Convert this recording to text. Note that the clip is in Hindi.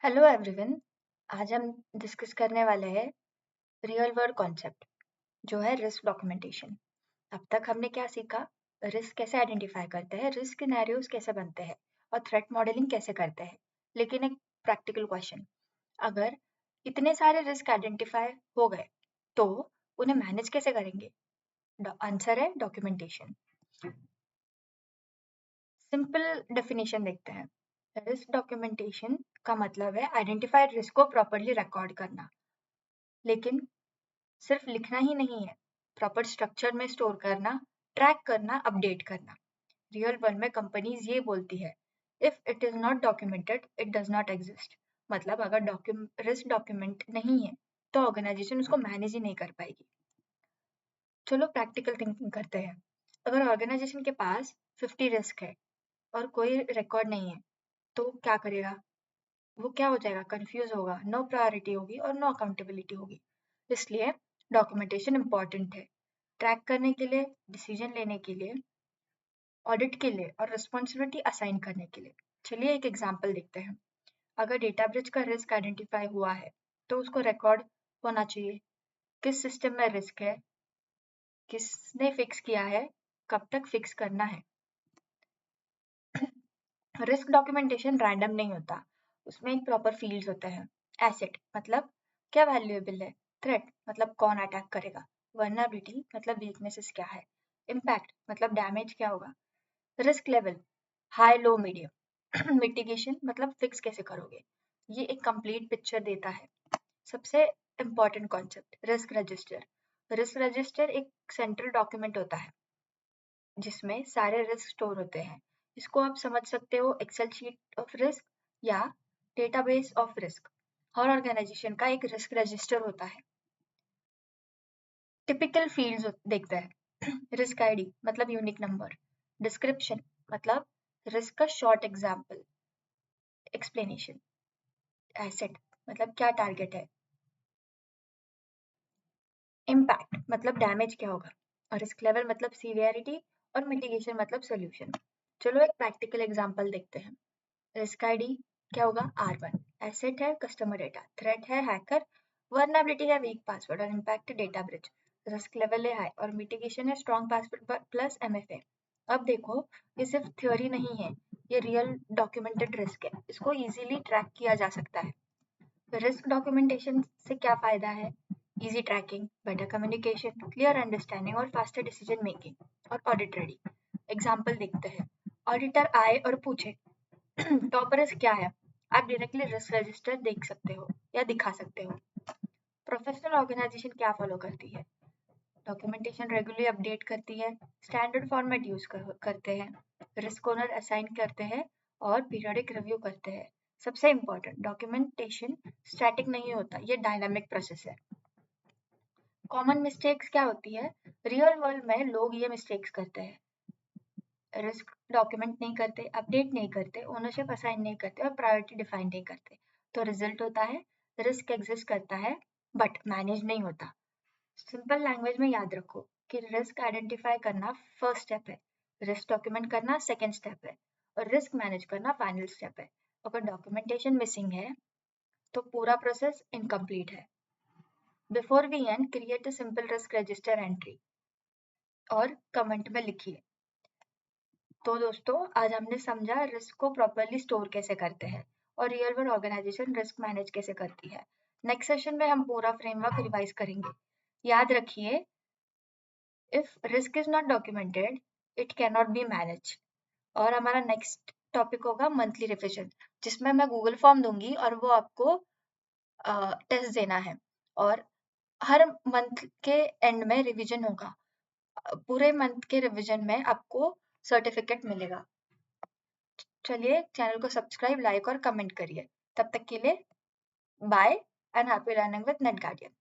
Hello everyone. आज हम डिस्कस करने वाले हैं रियल वर्ल्ड कॉन्सेप्ट जो है रिस्क डॉक्यूमेंटेशन। अब तक हमने क्या सीखा? रिस्क कैसे आइडेंटिफाई करते हैं, रिस्क सिनेरियोज कैसे बनते हैं और थ्रेट मॉडलिंग कैसे करते हैं। लेकिन एक प्रैक्टिकल क्वेश्चन, अगर इतने सारे रिस्क आइडेंटिफाई हो गए तो उन्हें मैनेज कैसे करेंगे? आंसर है डॉक्यूमेंटेशन। सिंपल डेफिनेशन देखते हैं। रिस्क डॉक्यूमेंटेशन का मतलब है आइडेंटिफाइड रिस्क को प्रॉपर्ली रिकॉर्ड करना। लेकिन सिर्फ लिखना ही नहीं है, प्रॉपर स्ट्रक्चर में स्टोर करना, ट्रैक करना, अपडेट करना। रियल वर्ल्ड में कंपनीज ये बोलती है, if it is not documented it does not exist. मतलब अगर रिस्क डॉक्यूमेंट नहीं है तो ऑर्गेनाइजेशन उसको मैनेज ही नहीं कर पाएगी। चलो प्रैक्टिकल थिंकिंग करते हैं। अगर ऑर्गेनाइजेशन के पास 50 रिस्क है और कोई रिकॉर्ड नहीं है तो क्या करेगा? वो क्या हो जाएगा? कंफ्यूज होगा, नो प्रायोरिटी होगी और नो अकाउंटेबिलिटी होगी। इसलिए डॉक्यूमेंटेशन इंपॉर्टेंट है, ट्रैक करने के लिए, डिसीजन लेने के लिए, ऑडिट के लिए और रिस्पॉन्सिबिलिटी असाइन करने के लिए। चलिए एक एग्जांपल देखते हैं। अगर डेटाब्रिज का रिस्क आइडेंटिफाई हुआ है तो उसको रिकॉर्ड होना चाहिए। किस सिस्टम में रिस्क है, किसने फिक्स किया है, कब तक फिक्स करना है। रिस्क डॉक्यूमेंटेशन रैंडम नहीं होता, उसमें एक प्रॉपर फील्ड्स होते हैं। एसेट मतलब क्या वैल्यूएबल है, थ्रेट मतलब कौन अटैक करेगा, वर्नरेबिलिटी मतलब वीकनेसेस क्या है, इम्पैक्ट मतलब डैमेज क्या होगा, risk level high low medium, mitigation मतलब फिक्स कैसे करोगे। ये एक कंप्लीट पिक्चर देता है। सबसे important concept, risk register. Risk register एक सेंट्रल डॉक्यूमेंट होता है जिसमें सारे रिस्क स्टोर होते हैं। इसको आप समझ सकते हो एक्सेल शीट ऑफ रिस्क या डेटाबेस ऑफ रिस्क। हर ऑर्गेनाइजेशन का एक रिस्क रजिस्टर होता है। टिपिकल फील्ड्स देखते हैं। रिस्क आईडी मतलब यूनिक नंबर, डिस्क्रिप्शन मतलब रिस्क का शॉर्ट एग्जाम्पल, एक्सप्लेनेशन, एसेट मतलब क्या टारगेट है, इम्पैक्ट मतलब डैमेज क्या होगा, और रिस्क लेवल मतलब सीवियरिटी, और मिटिगेशन मतलब सोल्यूशन। चलो एक प्रैक्टिकल एग्जाम्पल देखते हैं। रिस्क आईडी क्या होगा? R1। एसेट है कस्टमर डेटा, थ्रेट है हैकर, वर्नरेबिलिटी है वीक पासवर्ड और impact data bridge, risk level है हाई और मिटिगेशन है स्ट्रॉन्ग पासवर्ड प्लस MFA। अब देखो, ये सिर्फ थ्योरी नहीं है, ये रियल डॉक्यूमेंटेड रिस्क है, इसको इजीली ट्रैक किया जा सकता है। रिस्क डॉक्यूमेंटेशन से क्या फायदा है? Easy tracking, better communication, clear understanding और फास्टर डिसीजन मेकिंग और ऑडिट रेडी। एग्जाम्पल देखते हैं। ऑडिटर आए और पूछे टॉप रिस्क क्या है, आप डायरेक्टली रिस्क रजिस्टर देख सकते हो या दिखा सकते हो। प्रोफेशनल ऑर्गेनाइजेशन क्या फॉलो करती है? डॉक्यूमेंटेशन रेगुलरली अपडेट करती है, स्टैंडर्ड फॉर्मेट यूज करते हैं, रिस्क ओनर असाइन करते हैं और पीरियोडिक रिव्यू करते हैं। सबसे इम्पोर्टेंट, डॉक्यूमेंटेशन स्टैटिक नहीं होता, ये डायनामिक प्रोसेस है। कॉमन मिस्टेक्स क्या होती है? रियल वर्ल्ड में लोग ये मिस्टेक्स करते हैं, रिस्क डॉक्यूमेंट नहीं करते, अपडेट नहीं करते, ओनरशिप असाइन नहीं करते और प्रायोरिटी डिफाइन नहीं करते। तो रिजल्ट होता है रिस्क एग्जिस्ट करता है बट मैनेज नहीं होता। सिंपल लैंग्वेज में याद रखो कि रिस्क आइडेंटिफाई करना फर्स्ट स्टेप है, रिस्क डॉक्यूमेंट करना सेकेंड स्टेप है और रिस्क मैनेज करना फाइनल स्टेप है। अगर डॉक्यूमेंटेशन मिसिंग है तो पूरा प्रोसेस इनकम्प्लीट है। Before we end, create a simple risk register entry और कमेंट में लिखिए। तो दोस्तों, आज हमने समझा रिस्क को प्रॉपर्ली स्टोर कैसे करते हैं और real world organisation risk manage कैसे करती है। नेक्स्ट सेशन में हम पूरा फ्रेमवर्क रिवाइज करेंगे। याद रखिए, if risk is not documented it can not be manage. और हमारा नेक्स्ट टॉपिक होगा मंथली रिविजन, जिसमें मैं गूगल फॉर्म दूंगी और वो आपको टेस्ट देना है और हर मंथ के एंड में रिवीजन होगा। पूरे मंथ के रिवीजन में आपको सर्टिफिकेट मिलेगा। चलिए चैनल को सब्सक्राइब, लाइक और कमेंट करिए। तब तक के लिए bye and happy learning with Net guardian.